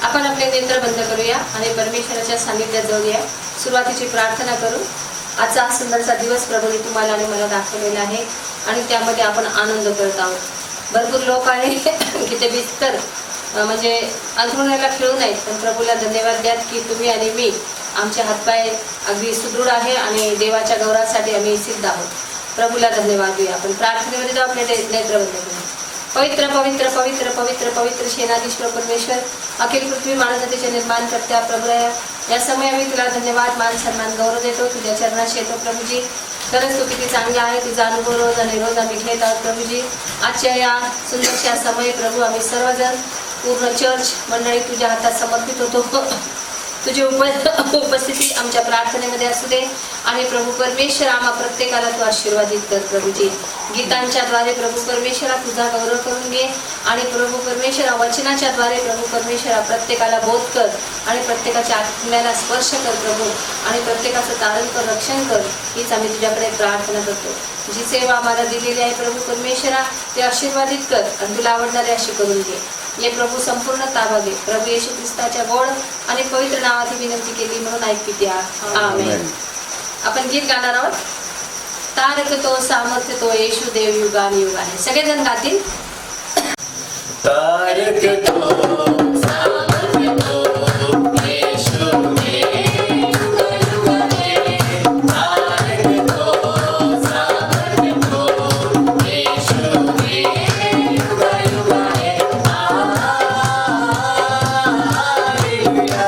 आपण आपले नेत्र बंद करूया आणि परमेश्वराच्या सानिध्यात जाऊया. सुरुवातीची प्रार्थना करू. आजचा हा सुंदरसा दिवस प्रभूने तुम्हाला आणि मला दाखवलेला आहे आणि त्यामध्ये आपण आनंद करत आहोत. भरपूर लोक आहे की ते बिस्तर म्हणजे अंथरुणाला खेळून आहेत, पण प्रभूला धन्यवाद द्या की तुम्ही आणि मी आमचे हातपाय अगदी सुदृढ आहे आणि देवाच्या गौरवासाठी आम्ही सिद्ध आहोत. प्रभूला धन्यवाद देऊया. आपण प्रार्थनेमध्ये जाऊ. आपले नेत्र बंद करू. पवित्र पवित्र पवित्र पवित्र पवित्र सेनाधीश परमेश्वर, अखिल पृथ्वी मानवजातीचे निर्माण करत्या प्रभूया, या समय आम्ही तुला धन्यवाद मान सन्मान गौरव देतो. तुझ्या चरणाशी येतो प्रभूजी. खरंच तू किती चांगला आहे. तुझा अनुभव रोज आणि रोज आम्ही घेत आहोत प्रभूजी. आजच्या या सुंदरशा समय प्रभू आम्ही सर्वजण पूर्ण चर्च मंडळी तुझ्या हातात समर्पित होतो. तुझी उपस्थिती आमच्या प्रार्थनेमध्ये असू दे आणि प्रभू परमेश्वर आम्हा प्रत्येकाला तू आशीर्वादित कर प्रभूजी. गीतांच्या द्वारे प्रभू परमेश्वरा तुझा गौरव करून घे आणि प्रभू परमेश्वरा वचनाच्या द्वारे प्रभू परमेश्वरा प्रत्येकाला बोध कर आणि प्रत्येकाच्या आत्म्याला स्पर्श कर प्रभू आणि प्रत्येकाचं तारण कर, रक्षण कर. हीच आम्ही तुझ्याकडे प्रार्थना करतो. जी सेवा आम्हाला दिलेली आहे प्रभू परमेश्वरा ते आशीर्वादित कर आणि तुला आवडणारे अशी करून घे. ये प्रभू संपूर्ण ताबा घे. प्रभू येशू ख्रिस्ताच्या गोड आणि पवित्र नावाची विनंती केली म्हणून ऐकते. आमेन. आपण गीत गाणार आहोत. तारक तो सामर्थ्य तो येशू देव युगान युग आहे. सगळेजण गातील. तारक तो सामर्थ्य तो येशू देव युग आहे. तारक तो सामर्थ्य तो येशू देव युग आहे. हालेलुया.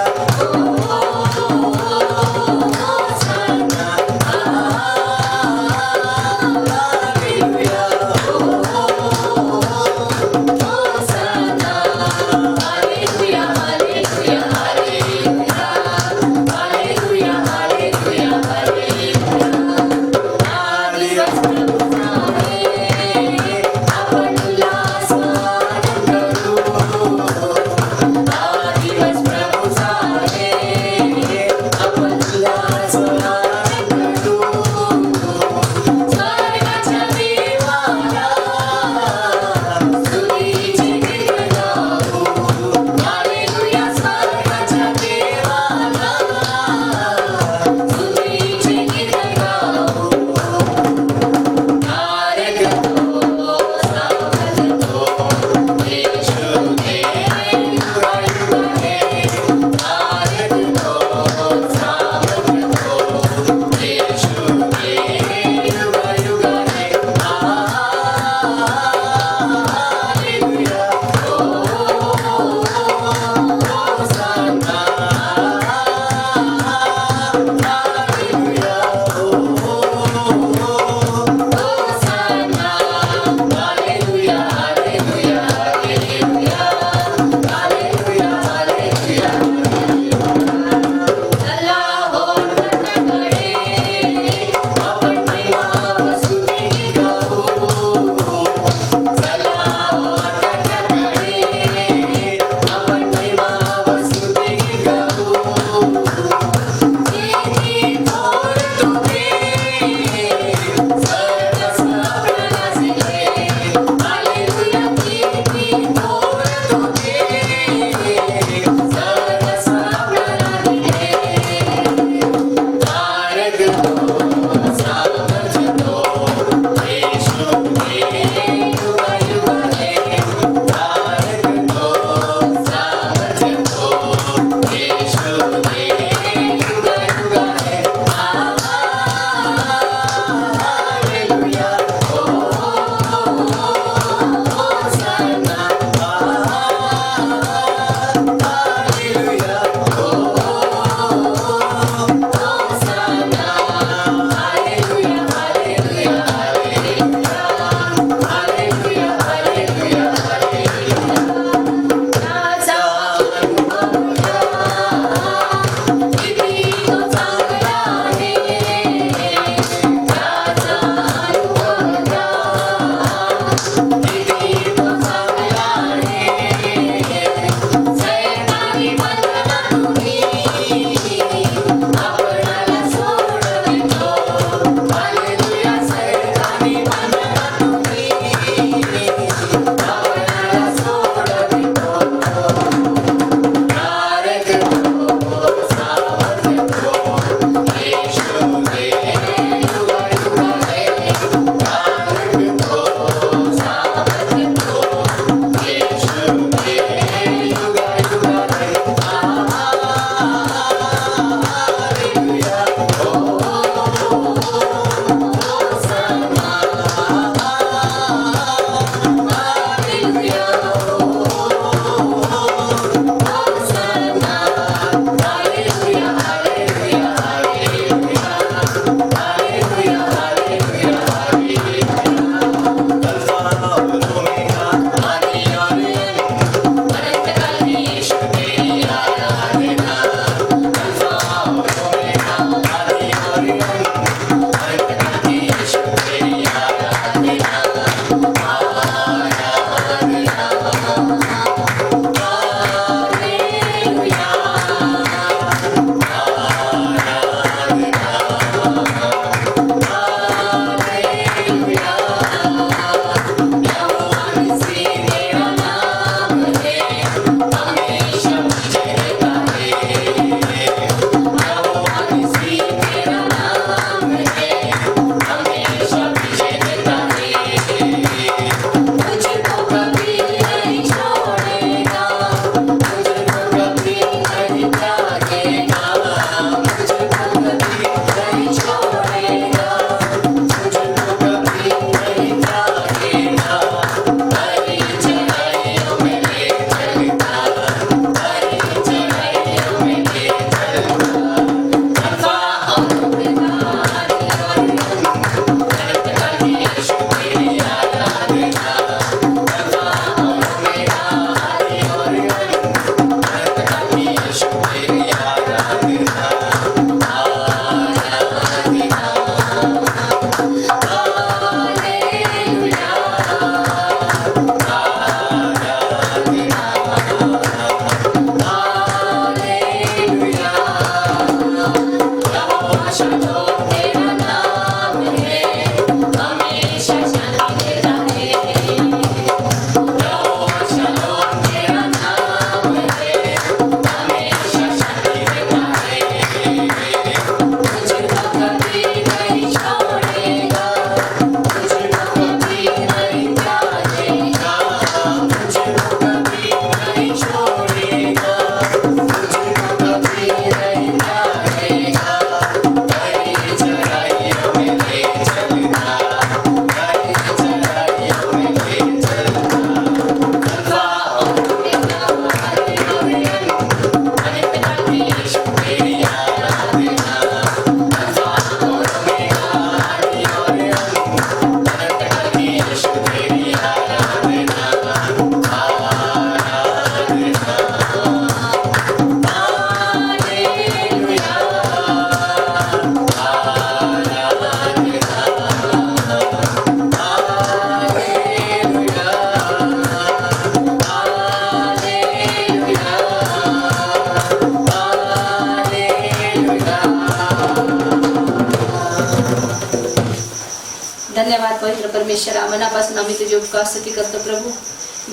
परमेश्वरा, मनापासून आम्ही तुझी उपकार स्तुती करतो प्रभू.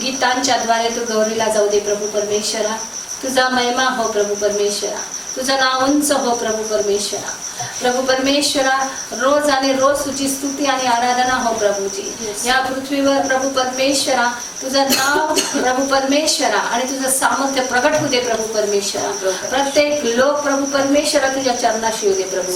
गीतांच्या द्वारे तू गौरीला जाऊ दे प्रभू परमेश्वरा. तुझा महिमा हो प्रभू परमेश्वरा, तुझं नाव उंच हो प्रभू परमेश्वरा. प्रभू परमेश्वरा, रोज आणि रोज तुझी स्तुती आणि आराधना हो प्रभूजी. या पृथ्वीवर प्रभू परमेश्वरा तुझं नाव प्रभू परमेश्वरा आणि तुझं सामर्थ्य प्रगट होऊ दे प्रभू परमेश्वरा. प्रत्येक लोक प्रभू परमेश्वरा तुझ्या चरणाशी येऊ दे प्रभू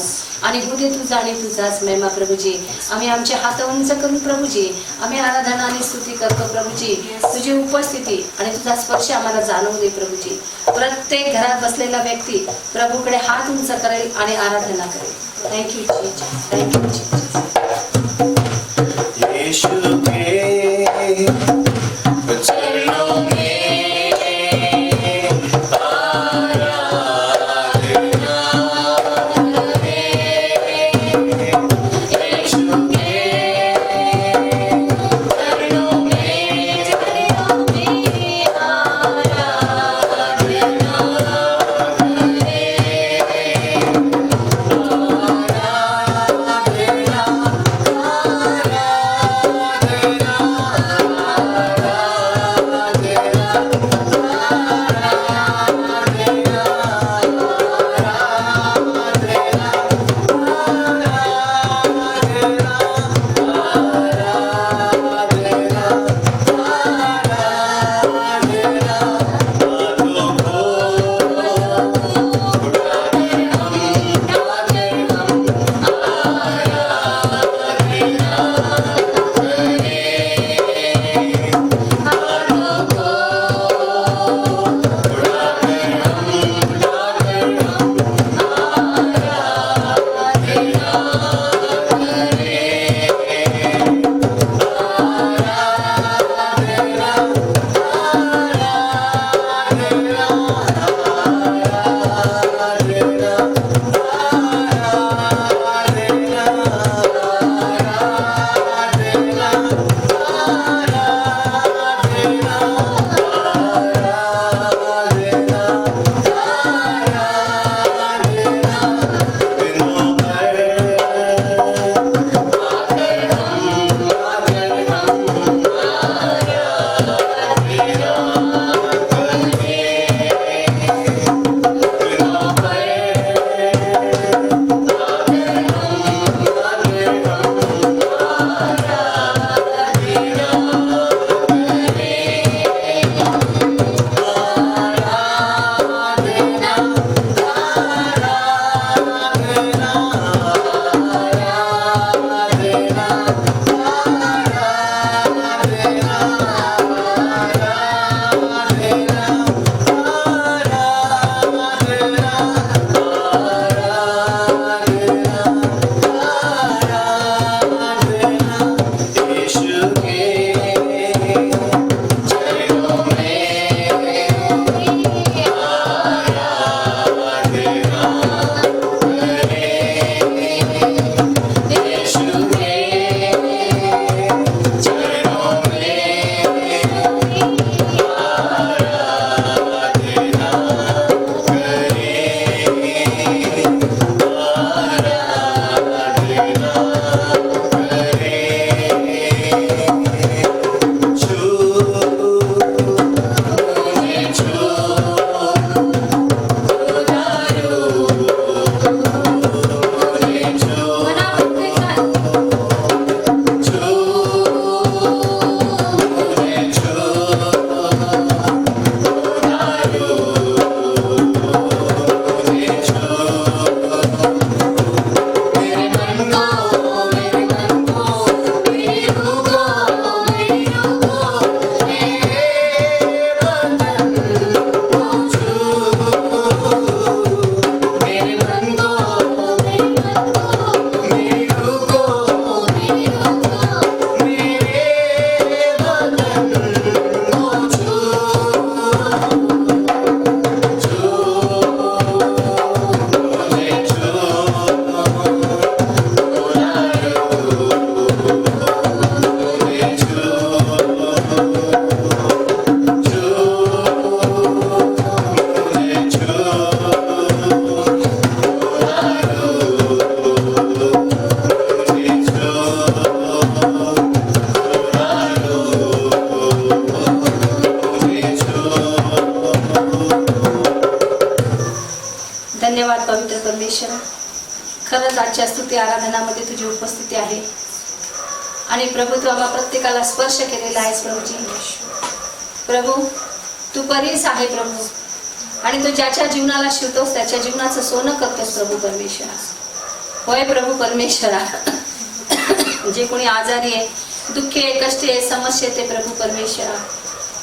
आणि होऊ दे तुझा आणि तुझाच महिमा प्रभूजी. आम्ही आमचे हात उंच करून प्रभूजी आम्ही आराधना आणि स्तुती करतो प्रभूजी. तुझी उपस्थिती आणि तुझा स्पर्श आम्हाला जाणवू दे प्रभूजी. प्रत्येक घरात बसलेला व्यक्ती प्रभूकडे हात उंच करेल आणि आराधना करेल. Thank you Jesus, thank you Jesus. Yeshu के चरणों में आराधना है. यीशु के चरणों में आराधना है. खरंच आजच्या स्तुती आराधनामध्ये तुझी उपस्थिती आहे आणि प्रभू तू आम्हा प्रत्येकाला स्पर्श केलेला आहेस प्रभूजी. प्रभू तू परीस आहे प्रभू आणि तू ज्याच्या जीवनाला शिवतोस त्याच्या जीवनाचं सोनं करतोस प्रभू परमेश्वरा. होय प्रभू परमेश्वरा, जे कोणी आजारी आहे, दुःखी आहे, कष्टी आहे, समस्या ते प्रभू परमेश्वरा,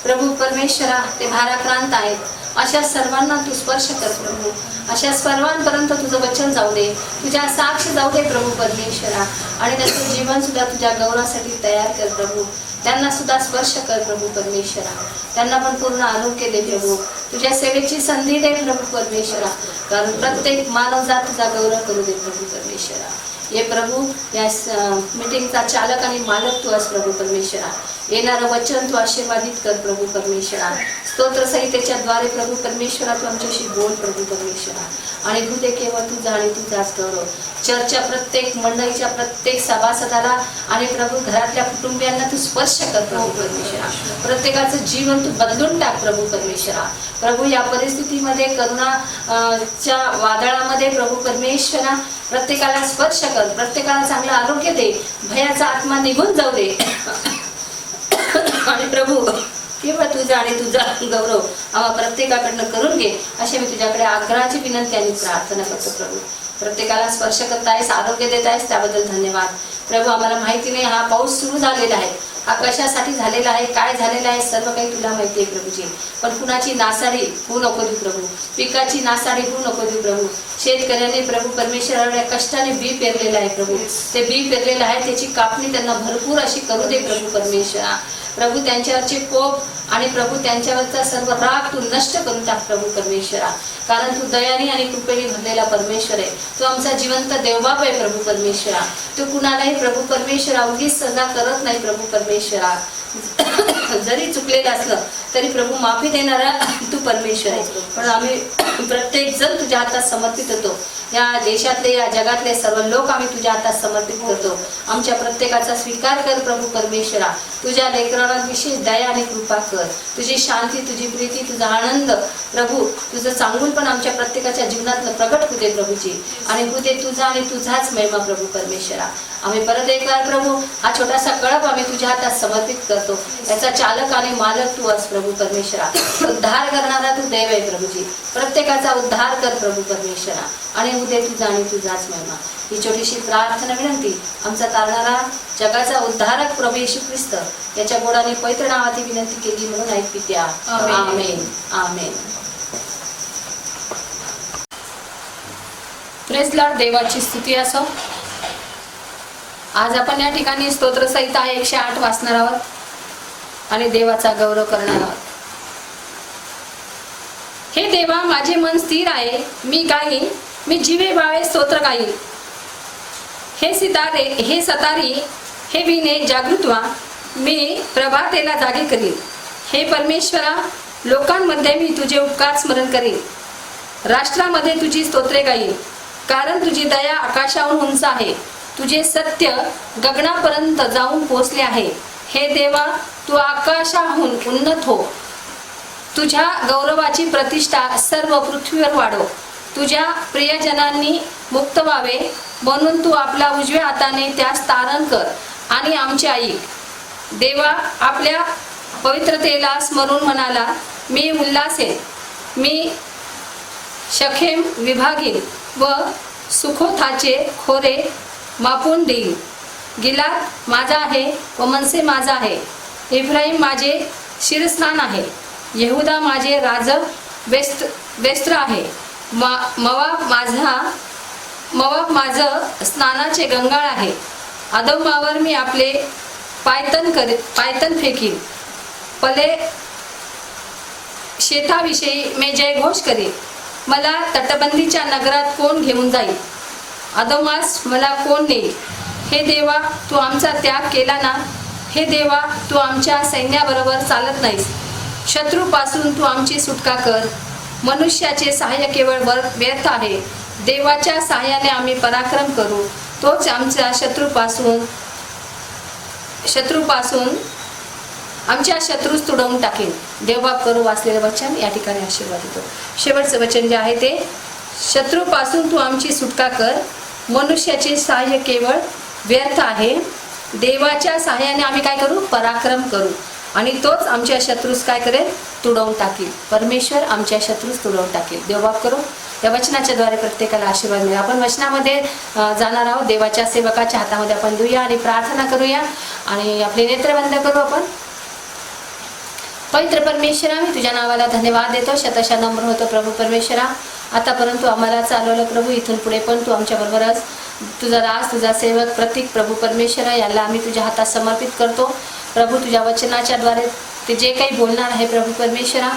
प्रभू परमेश्वरा ते भाराक्रांत आहेत, अशा सर्वांना तू स्पर्श कर प्रभू. अशा सर्वांपर्यंत तुझं वचन जाऊ दे, तुझ्या साक्ष जाऊ दे प्रभू परमेश्वरा आणि त्यांचं जीवन सुद्धा तुझ्या गौरवासाठी तयार कर प्रभू. त्यांना सुद्धा स्पर्श कर प्रभू परमेश्वरा. त्यांना पण पूर्ण आरोग्य दे प्रभू. तुझ्या सेवेची संधी दे प्रभू परमेश्वरा, कारण प्रत्येक मानवजात तुझा गौरव करू दे प्रभू परमेश्वरा. ये प्रभू या मीटिंगचा चालक आणि मालक तू आहेस प्रभू परमेश्वरा. येणारं वचन तू आशीर्वादित कर प्रभू परमेश्वरा. स्तोत्र संहितेच्या द्वारे प्रभू परमेश्वरा तू आमच्याशी बोल प्रभू परमेश्वरा आणि तुझे केवळ तुझा आणि तुझाच गौरव. चर्चच्या प्रत्येक मंडळीच्या प्रत्येक सभासदाला आणि प्रभू घरातल्या कुटुंबियांना तू स्पर्श कर प्रभू परमेश्वरा. प्रत्येकाचं जीवन तू बदलून टाक प्रभू परमेश्वरा. प्रभू या परिस्थितीमध्ये करुणाच्या वादळामध्ये प्रभू परमेश्वरा प्रत्येकाला स्पर्श कर, प्रत्येकाला चांगलं आरोग्य दे, भयाचा आत्मा निघून जाऊ दे आणि प्रभू केवळ तुझा आणि तुझा गौरव आम्हा प्रत्येकाकडनं करून घे अशी मी तुझ्याकडे आग्रहाची विनंती आणि प्रार्थना करतो प्रभू. प्रत्येकाला स्पर्श करतायस, आरोग्य देत आहेस, त्याबद्दल धन्यवाद प्रभू. आम्हाला माहिती नाही हा पाऊस सुरू झालेला आहे, हा कशासाठी झालेला आहे, काय झालेला आहे, सर्व काही तुला माहिती आहे प्रभूजी. पण कुणाची नासाडी होऊ नको देऊ प्रभू, पिकाची नासाडी होऊ नको देऊ प्रभू. शेतकऱ्याने प्रभू परमेश्वराने कष्टाने बी पेरलेलं आहे प्रभू, ते बी पेरलेलं आहे त्याची कापणी त्यांना भरपूर अशी करू दे प्रभू परमेश्वरा. प्रभू त्यांच्यावरचे कोप आणि प्रभू त्यांच्यावरचा सर्व राग तू नष्ट करून टाक प्रभू परमेश्वरा, कारण तू दयानी आणि कृपेने भरलेला परमेश्वर आहे. तू आमचा जिवंत देवबाप आहे प्रभू परमेश्वरा. तू कुणालाही प्रभू परमेश्वरा उगीच सजा करत नाही प्रभू परमेश्वरा. जरी चुकलेलं असलं तरी प्रभू माफी देणारा तू परमेश्वर आहे. पण आम्ही प्रत्येक जण तुझ्या हातात समर्पित होतो. या देशातले या जगातले सर्व लोक आम्ही तुझ्या हातात समर्पित करतो. आमच्या प्रत्येकाचा स्वीकार कर प्रभू परमेश्वरा. तुझ्या लेकरांना विशेष दया आणि कृपा कर. तुझी शांती, तुझी प्रीती, तुझा आनंद प्रभू, तुझं चांगुल पण आमच्या प्रत्येकाच्या जीवनातलं प्रगट होते प्रभूजी आणि होते तुझा आणि तुझाच महिमा प्रभू परमेश्वरा. आम्ही परत एकदा प्रभू हा छोटासा कळप आम्ही तुझ्या हातात समर्पित करतो. याचा चालक आणि मालक तू आहेस प्रभू परमेश्वरा. उद्धार करणारा तू देव आहे प्रभूजी. प्रत्येकाचा उद्धार कर प्रभू परमेश्वरा आणि उदे तुझा आणि तुझाच महिमा. ही छोटीशी प्रार्थना विनंती आमचा तारणारा जगाचा उद्धारक प्रभू येशू ख्रिस्त याच्या गोडाने पवित्र नावाची विनंती केली म्हणून ऐक पित्या. आमेन आमेन. Praise Lord. देवाची स्तुती असो. आज आपण या ठिकाणी स्तोत्र संहिता 108 वाचणार आहोत आणि देवाचा गौरव करणार आहोत. हे देवा माझे मन स्थिर आहे, मी गाईन, मी जिवे बाळे स्तोत्र गाईन. हे सितारे, हे सतारी, हे विणे जागृत व्हा, मी प्रभातेला जागे करीन. हे परमेश्वरा, लोकांमध्ये मी तुझे उपकार स्मरण करीन, राष्ट्रामध्ये तुझी स्तोत्रे गाईन, कारण तुझी दया आकाशाहून उंच आहे, तुझे सत्य गगनापर्यंत जाऊन पोचले आहे. हे देवा, तू आकाशाहून उन्नत हो, तुझ्या गौरवाची प्रतिष्ठा सर्व पृथ्वीवर वाढव. तुझ्या प्रियजनांनी मुक्त व्हावे म्हणून तू आपल्या उजव्या हाताने त्यास तारण कर आणि आमचे ऐक. देवा, आपल्या पवित्रतेला स्मरून म्हणाला, मी उल्हासेन, मी शखेम विभागीन व सुखोथाचे खोरे मापून देईन. गिलाद माझा आहे व मनसे माझा आहे, इफ्राईम माझे शिरस्नान आहे, यहुदा माझे राज वेस्त्र आहे, मवाब माझं स्नानाचे गंगाळ आहे. अदोमावर मी आपले पायतन फेकीन, पले शेताविषयी मी जयघोष करीन. मला तटबंदीच्या नगरात कोण घेऊन जाईल, अदोमास मला कोण नेईल. हे देवा, तू आमचा त्याग केला ना. हे देवा, तू आमच्या सैन्याबरोबर चालत नाहीस. शत्रूपासून तू आमची सुटका कर. मनुष्याचे सहाय्य केवळ व्यर्थ आहे, देवाच्या सहाय्याने आम्ही पराक्रम करू. तोच आमच्या शत्रूपासून आमच्या शत्रूस तुडवून टाकेल. देवबाप करू वाचलेलं वचन या ठिकाणी आशीर्वाद देतो. शेवटचं वचन जे आहे ते, शत्रूपासून तू आमची सुटका कर, मनुष्याचे सहाय्य केवळ व्यर्थ आहे. देवाच्या सहाय्याने आम्ही काय करू? पराक्रम करू आणि तोच आमच्या शत्रूस काय करेल? तुडवून टाकील. परमेश्वर आमच्या शत्रूस तुडवून टाकील. देवबाप करू. या वचनाच्या द्वारे प्रत्येकाला आशीर्वाद मिळेल. आपण वचनामध्ये जाणार आहोत. देवाच्या सेवकाच्या हातामध्ये आपण देऊया आणि प्रार्थना करूया आणि आपले नेत्र बंद करू. आपण पवित्र परमेश्वरा, मी तुझ्या नावाला धन्यवाद देतो. शतशः नम्र होतो प्रभू परमेश्वरा. आतापर्यंत तू आम्हाला चालवलं प्रभू. इथून पुढे पण तू आमच्याबरोबरच. तुझा दास, तुझा सेवक प्रतीक प्रभू परमेश्वरा याला आम्ही तुझ्या हातात समर्पित करतो प्रभू. तुझ्या वचनाच्या द्वारे ते जे काही बोलणार आहे प्रभू परमेश्वरा,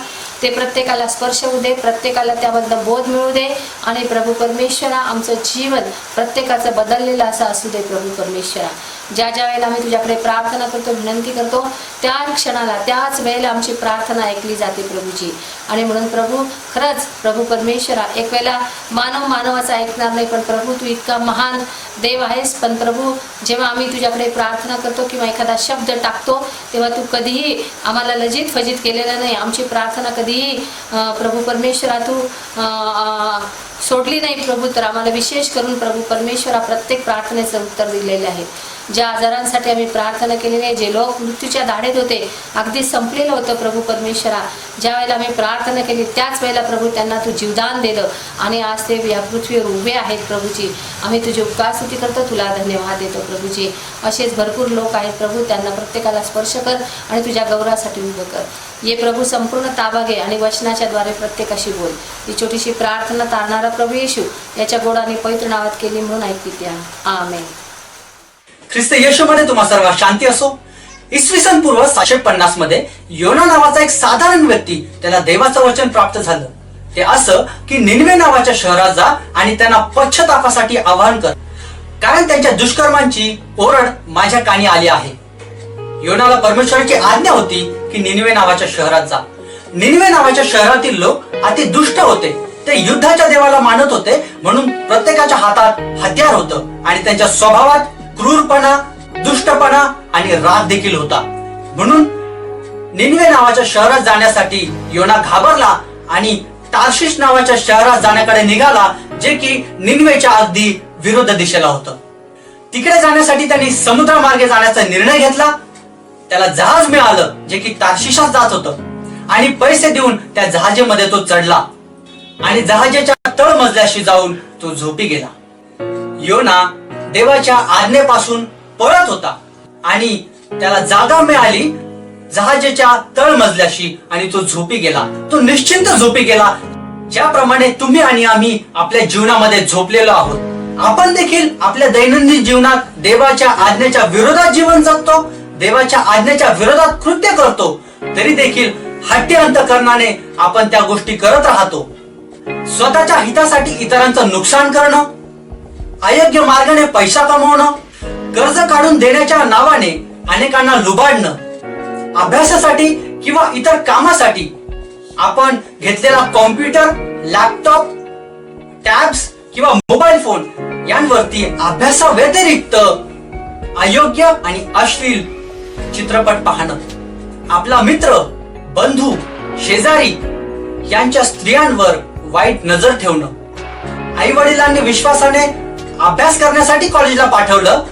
ते प्रत्येकाला स्पर्श होऊ दे, प्रत्येकाला त्याबद्दल बोध मिळू दे आणि प्रभू परमेश्वरा आमचं जीवन प्रत्येकाचं बदललेलं असं असू दे प्रभू परमेश्वरा. ज्या ज्या वेळेला आम्ही तुझ्याकडे प्रार्थना करतो, विनंती करतो, त्या क्षणाला त्याच वेळेला आमची प्रार्थना ऐकली जाते प्रभूजी. आणि म्हणून प्रभू खरंच प्रभू परमेश्वरा, एक वेळेला मानव मानवाचं ऐकणार नाही, पण प्रभू तू इतका महान देव आहेस. पण प्रभू जेव्हा आम्ही तुझ्याकडे प्रार्थना करतो किंवा एखादा शब्द टाकतो, तेव्हा तू कधीही आम्हाला लजित फजित केलेलं नाही. आमची प्रार्थना कधीही प्रभू परमेश्वरा तू सोडली नाही प्रभू. तर आम्हाला विशेष करून प्रभू परमेश्वरा प्रत्येक प्रार्थनेचं उत्तर दिलेलं आहे. ज्या आजारांसाठी आम्ही प्रार्थना केलेली आहे, जे लोक मृत्यूच्या दाढेत होते, अगदी संपलेलं होतं प्रभू परमेश्वरा, ज्या वेळेला आम्ही प्रार्थना केली त्याच वेळेला प्रभू त्यांना तू जीवदान दिलं आणि आज ते या पृथ्वीवर उभे आहेत प्रभूजी. आम्ही तुझी उपकारस्तुती करतो, तुला धन्यवाद देतो प्रभूजी. असेच भरपूर लोक आहेत प्रभू, त्यांना प्रत्येकाला स्पर्श कर आणि तुझ्या गौरवासाठी उभं कर. ये प्रभू संपूर्ण ताबा घे आणि वचनाच्या द्वारे प्रत्येकाशी बोल. ही छोटीशी प्रार्थना तारणारा प्रभू येशू याच्या गोडाने पवित्र नावात केली म्हणून ऐकते. आमेन. ख्रिस्त येशूमध्ये तुम्हा सर्व शांती असो. इसवी सन पूर्व 750 मध्ये योना नावाचा एक साधारण व्यक्ती, त्याला देवाचं वचन प्राप्त झालं. ते असं की निनवे नावाच्या शहरात जा आणि त्यांना पश्चातापासाठी आवाहन कर, कारण त्यांच्या दुष्कर्मांची ओरड माझ्या कानी आली आहे. योनाला परमेश्वराची आज्ञा होती की निनवे नावाच्या शहरात जा. निनवे नावाच्या शहरातील लोक अति दुष्ट होते. ते युद्धाच्या देवाला मानत होते, म्हणून प्रत्येकाच्या हातात हत्यार होतं आणि त्यांच्या स्वभावात क्रूरपणा, दुष्टपणा आणि राग देखील होता. म्हणून निनवे नावाच्या शहरात जाण्यासाठी योना घाबरला आणि तार्शिश नावाच्या शहरात जाण्याकडे निघाला, जे की निनवेच्या अगदी विरुद्ध दिशेला होतं. तिकडे जाण्यासाठी त्यांनी समुद्रमार्गे जाण्याचा निर्णय घेतला. त्याला जहाज मिळालं, जे की तार्शिशात जात होतं आणि पैसे देऊन त्या जहाजेमध्ये तो चढला आणि जहाजाच्या तळमजल्याशी जाऊन तो झोपी गेला. योना देवाच्या आज्ञेपासून पळत होता आणि त्याला जागा मिळाली जहाजाच्या तळमजल्याशी आणि तो झोपी गेला. तो निश्चिंत झोपी गेला, ज्याप्रमाणे तुम्ही आणि आम्ही आपल्या जीवनामध्ये झोपलेलो आहोत. आपण देखील आपल्या दैनंदिन जीवनात देवाच्या आज्ञेच्या विरोधात जीवन जगतो, देवाच्या आज्ञेच्या विरोधात कृत्य करतो, तरी देखील हट्टी अंतःकरणाने आपण त्या गोष्टी करत राहतो. स्वतःच्या हितासाठी इतरांचं नुकसान करणं, अयोग्य मार्गाने पैसा कमवणं, कर्ज काढून देण्याच्या नावाने अनेकांना लुबाडणं, अभ्यासासाठी किंवा इतर कामासाठी आपण घेतलेला कॉम्प्युटर, लॅपटॉप, टॅब्स किंवा मोबाईल फोन यांवरती अभ्यासा व्यतिरिक्त अयोग्य आणि अश्लील चित्रपट पाहणं, आपला मित्र, बंधू, शेजारी यांच्या स्त्रियांवर वाईट नजर ठेवणं, आई वडिलांनी विश्वासाने अभ्यास करण्यासाठी कॉलेजला पाठवलं,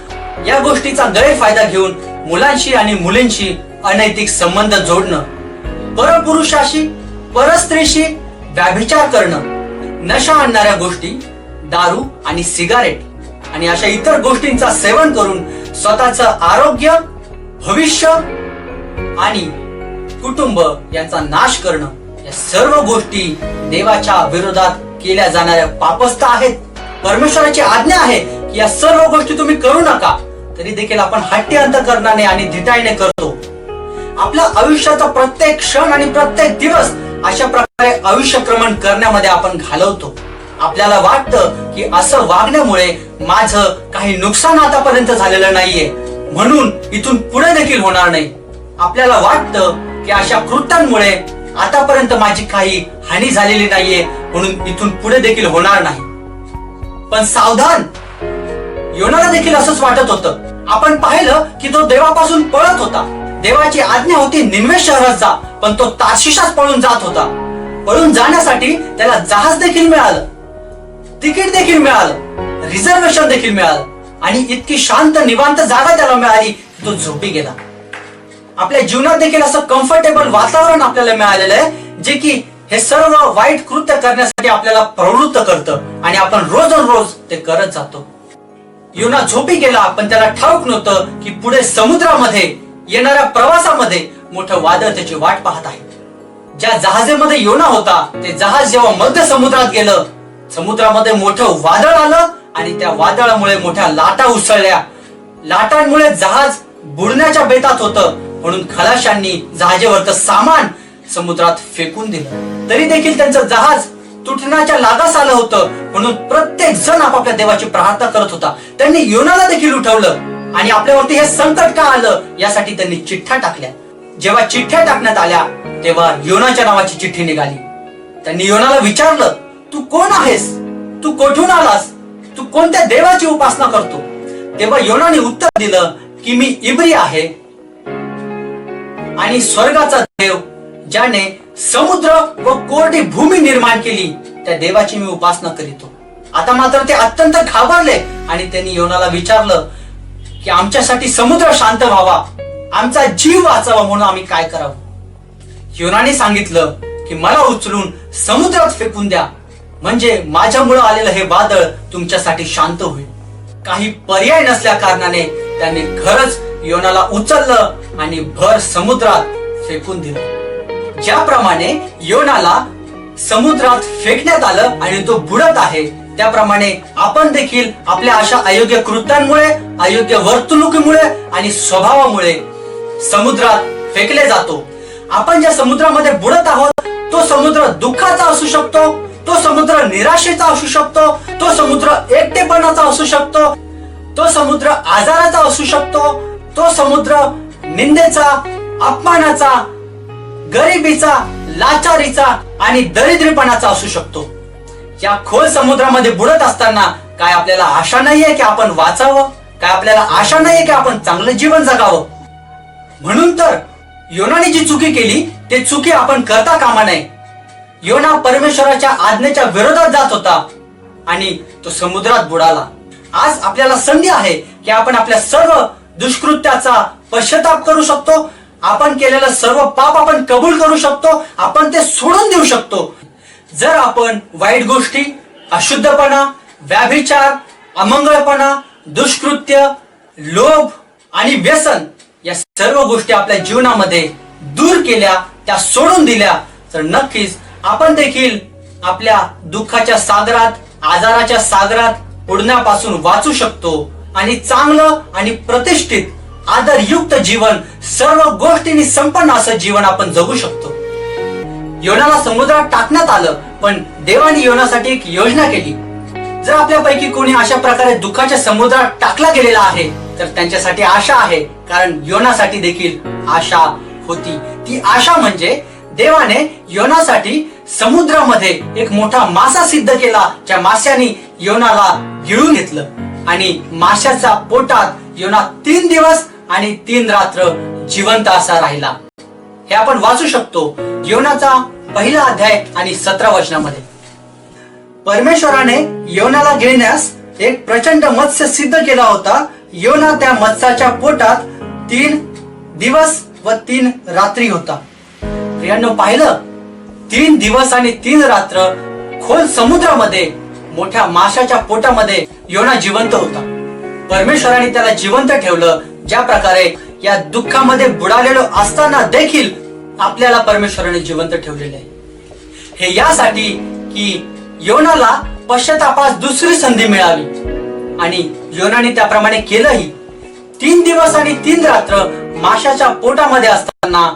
या गोष्टीचा गैरफायदा घेऊन मुलांशी आणि मुलींशी अनैतिक संबंध जोडणं, परपुरुषाशी, परस्त्रीशी व्यभिचार करणं, नशा आणणाऱ्या गोष्टी, दारू आणि सिगारेट आणि अशा इतर गोष्टींचा सेवन करून स्वतःचं आरोग्य, भविष्य आणि कुटुंब यांचा नाश करणं, या सर्व गोष्टी देवाच्या विरोधात केल्या जाणाऱ्या पापस्थ आहेत. परमेश्वराची आज्ञा आहे की या सर्व गोष्टी तुम्ही करू नका, तरी देखील आपण हट्टी अंतःकरणाने आणि धिटाईने करतो. आपल्या आयुष्याचा प्रत्येक क्षण आणि प्रत्येक दिवस अशा प्रकारे आयुष्यक्रमण करण्यामध्ये आपण घालवतो. आपल्याला वाटतं की असं वागण्यामुळे माझं काही नुकसान आतापर्यंत झालेलं नाहीये, म्हणून इथून पुढे देखील होणार नाही. आपल्याला वाटतं की अशा कृत्यांमुळे आतापर्यंत माझी काही हानी झालेली नाहीये, म्हणून इथून पुढे देखील होणार नाही. पण सावधान, योनाला देखील असंच वाटत होतं. आपण पाहिलं की तो देवापासून पळत होता. देवाची आज्ञा होती निनवे शहरात जा, पण तो तार्शिशात पळून जात होता. पळून जाण्यासाठी त्याला जहाज देखील मिळालं, तिकीट देखील मिळालं, रिझर्वेशन देखील मिळालं आणि इतकी शांत निवांत जागा त्याला मिळाली की तो झोपी गेला. आपल्या जीवनात देखील असं कम्फर्टेबल वातावरण आपल्याला मिळालेलं आहे जे की हे सर्व वाईट कृत्य करण्यासाठी आपल्याला प्रवृत्त करतं आणि आपण रोज ते करत जातो. योना झोपी गेला, पण त्याला ठाऊक नव्हतं की पुढे समुद्रामध्ये येणाऱ्या प्रवासामध्ये मोठं वादळ त्याची वाट पाहत आहे. ज्या जहाजामध्ये योना होता ते जहाज जेव्हा मध्य समुद्रात गेलं, समुद्रामध्ये मोठं वादळ आलं आणि त्या वादळामुळे मोठ्या लाटा उसळल्या. लाटांमुळे जहाज बुडण्याच्या बेतात होतं, म्हणून खलाशांनी जहाजावरचं सामान समुद्रात फेकून दिलं. तरी देखील त्यांचं जहाज तुटण्याच्या लागास आलं होतं, म्हणून प्रत्येक जण आपापल्या देवाची प्रार्थना करत होता. त्यांनी योनाला देखील उठवलं आणि आपल्यावरती हे संकट का आलं यासाठी त्यांनी चिठ्ठ्या टाकल्या. जेव्हा चिठ्ठ्या टाकण्यात आल्या तेव्हा योनाच्या नावाची चिठ्ठी निघाली. त्यांनी योनाला विचारलं, तू कोण आहेस? तू कोठून आलास? तू कोणत्या देवाची उपासना करतो? तेव्हा योनाने उत्तर दिलं की मी इब्री आहे आणि स्वर्गाचा देव ज्याने समुद्र व कोरडी भूमी निर्माण केली त्या देवाची मी उपासना करीतो. आता मात्र ते अत्यंत घाबरले आणि त्यांनी योनाला विचारलं की आमच्यासाठी समुद्र शांत व्हावा, आमचा जीव वाचावा म्हणून आम्ही काय करावं? योनाने सांगितलं की मला उचलून समुद्रात फेकून द्या, म्हणजे माझ्यामुळे आलेलं हे वादळ तुमच्यासाठी शांत होईल. काही पर्याय नसल्या कारणाने त्यांनी खरंच योनाला उचललं आणि भर समुद्रात फेकून दिलं. ज्याप्रमाणे योनाला समुद्रात फेकण्यात आलं आणि तो बुडत आहे, त्याप्रमाणे आपण देखील आपल्या अशा अयोग्य कृत्यांमुळे, अयोग्य वर्तणुकीमुळे आणि स्वभावामुळे समुद्रात फेकले जातो. आपण ज्या समुद्रामध्ये बुडत आहोत तो समुद्र दुःखाचा असू शकतो, तो समुद्र निराशेचा असू शकतो, तो समुद्र एकटेपणाचा असू शकतो, तो समुद्र आजाराचा असू शकतो, तो समुद्र निंदेचा, अपमानाचा, गरिबीचा, लाचारीचा आणि दरिद्रीपणाचा असू शकतो. या खोल समुद्रामध्ये बुडत असताना काय आपल्याला आशा नाहीये की आपण वाचावं? काय आपल्याला आशा नाहीये की आपण चांगलं जीवन जगावं? म्हणून तर योनाने जी चुकी केली ते चुकी आपण करता कामा नये. योना परमेश्वराच्या आज्ञेच्या विरोधात जात होता आणि तो समुद्रात बुडाला. आज आपल्याला संधी आहे की आपण आपल्या सर्व दुष्कृत्याचा पश्चाताप करू शकतो. आपण केलेलं सर्व पाप आपण कबूल करू शकतो, आपण ते सोडून देऊ शकतो. जर आपण वाईट गोष्टी, अशुद्धपणा, व्याभिचार, अमंगळपणा, दुष्कृत्य, लोभ आणि व्यसन या सर्व गोष्टी आपल्या जीवनामध्ये दूर केल्या, त्या सोडून दिल्या, तर नक्कीच आपण देखील आपल्या दुःखाच्या सागरात, आजाराच्या सागरात बुडण्यापासून वाचू शकतो आणि चांगलं आणि प्रतिष्ठित, आदरयुक्त जीवन, सर्व गोष्टींनी संपन्न असं जीवन आपण जगू शकतो. योनाला समुद्रात टाकण्यात आलं, पण देवाने योनासाठी एक योजना केली. जर आपल्यापैकी कोणी अशा प्रकारे दुःखाच्या समुद्रात टाकला गेलेला आहे तर त्यांच्यासाठी आशा आहे, कारण योनासाठी देखील आशा होती. ती आशा म्हणजे देवाने योनासाठी समुद्रामध्ये एक मोठा मासा सिद्ध केला, ज्या माशाने योनाला गिळून घेतलं आणि माशाच्या पोटात योना 3 दिवस आणि 3 रात्र जिवंत असा राहिला. हे आपण वाचू शकतो योनाचा 1 अध्याय आणि 17 वचनामध्ये. परमेश्वराने योनाला गिळण्यास एक प्रचंड मत्स्य सिद्ध केला होता. योना त्या मत्स्याच्या पोटात 3 दिवस व 3 रात्री होता. प्रियांनो, पाहिलं, 3 दिवस आणि 3 रात्र खोल समुद्रामध्ये मोठ्या माशाच्या पोटामध्ये योना जिवंत होता. परमेश्वराने त्याला जिवंत ठेवलं. ज्या प्रकारे या दुःखामध्ये बुडालेलो असताना देखील आपल्याला परमेश्वराने जिवंत ठेवलेले आहे. हे यासाठी की योनाला पश्चातापास दुसरी संधी मिळावी आणि योनाने त्याप्रमाणे केलंही. 3 दिवस आणि 3 रात्र माशाच्या पोटामध्ये असताना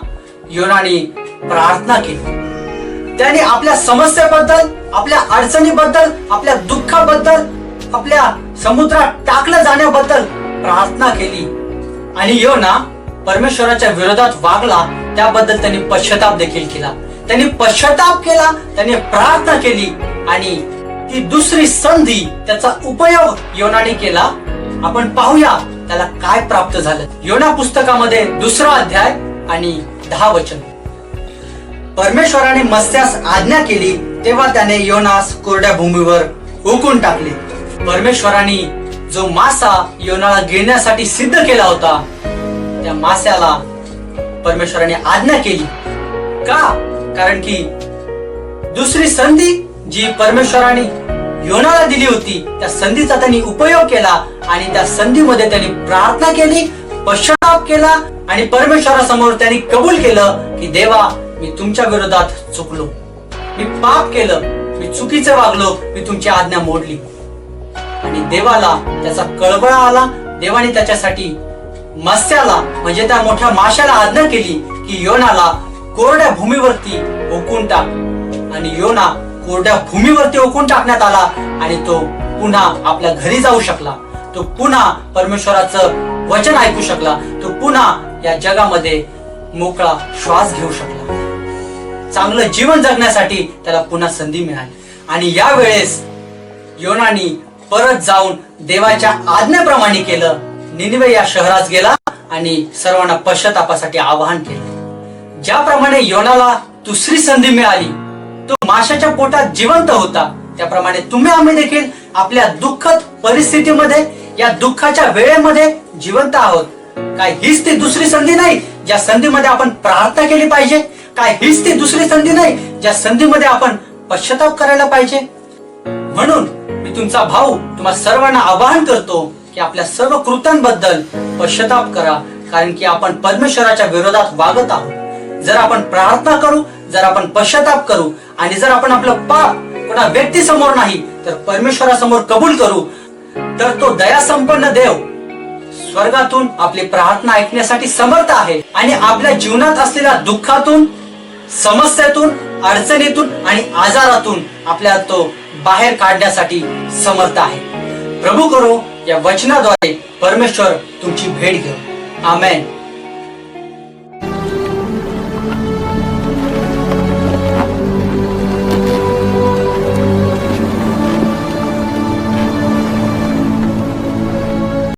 योनाने प्रार्थना केली. त्याने आपल्या समस्येबद्दल, आपल्या अडचणीबद्दल, आपल्या दुःखाबद्दल, आपल्या समुद्रात टाकलं जाण्याबद्दल प्रार्थना केली आणि योना परमेश्वराच्या विरोधात वागला. त्याबद्दल त्यांनी पश्चाताप देखील केला. त्यांनी पश्चाताप केला, त्यांनी प्रार्थना केली आणि ती दुसरी संधी, त्याचा उपयोग योनाने केला. आपण पाहूया त्याला काय प्राप्त झालं. योना पुस्तकामध्ये 2 अध्याय आणि 10 वचन. परमेश्वराने मत्स्यास आज्ञा केली तेव्हा त्याने योनास कोरड्या भूमीवर हुकून टाकले. परमेश्वराने जो मासा योनाला गिळण्यासाठी सिद्ध केला होता, त्या मास्याला परमेश्वराने आज्ञा केली. का? कारण की दुसरी संधी जी परमेश्वराने योनाला दिली होती, त्या संधीचा त्यांनी उपयोग केला आणि त्या संधीमध्ये त्यांनी प्रार्थना केली, पश्चाताप केला आणि परमेश्वरासमोर त्यांनी कबूल केलं की देवा, मी तुमच्या विरोधात चुकलो, मी पाप केलं, मी चुकीचं वागलो, मी तुमची आज्ञा मोडली. आणि देवाला त्याचा कळवळा आला. देवाने त्याच्यासाठी मत्स्याला म्हणजे त्या मोठ्या माशाला आज्ञा केली की योनाला कोरड्या भूमीवरती ओकून टाक. आणि योना कोरड्या भूमीवरती ओकून टाकण्यात आला आणि तो पुन्हा आपल्या घरी जाऊ शकला. तो पुन्हा परमेश्वराचं वचन ऐकू शकला. तो पुन्हा या जगामध्ये मोकळा श्वास घेऊ शकला. चांगलं जीवन जगण्यासाठी त्याला पुन्हा संधी मिळाली. आणि यावेळेस योनानी परत जाऊन देवाच्या आज्ञेप्रमाणे केलं. निनिवे या शहरात गेला आणि सर्वांना पश्चातापासाठी आवाहन केलं. ज्याप्रमाणे योनाला दुसरी संधी मिळाली, तो माशाच्या पोटात जिवंत होता, त्याप्रमाणे तुम्ही आम्ही देखील आपल्या दुःखद परिस्थितीमध्ये, या दुःखाच्या वेळेमध्ये जिवंत आहोत. काय हीच ती दुसरी संधी नाही ज्या संधीमध्ये आपण प्रार्थना केली पाहिजे? काय हीच ती दुसरी संधी नाही ज्या संधीमध्ये आपण पश्चाताप करायला पाहिजे? म्हणून मी तुमचा भाऊ तुम्हा सर्वांना आवाहन करतो की आपल्या सर्व कृत्यांबद्दल पश्चाताप करा, कारण की आपण परमेश्वराच्या विरोधात वागत आहोत. जर आपण प्रार्थना करू, जर आपण पश्चाताप करू आणि जर आपण आपलं पाप कोणा व्यक्तीसमोर नाही तर परमेश्वरासमोर कबूल करू, तर तो दयासंपन्न देव स्वर्गातून आपली प्रार्थना ऐकण्यासाठी समर्थ आहे आणि आपल्या जीवनात असलेल्या दुःखातून, समस्येतून, अडचणीतून आणि आजारातून आपल्याला तो बाहेर काढण्यासाठी समर्थ आहे. प्रभू करो या वचनाद्वारे परमेश्वर तुमची भेट घेऊ. आमेन.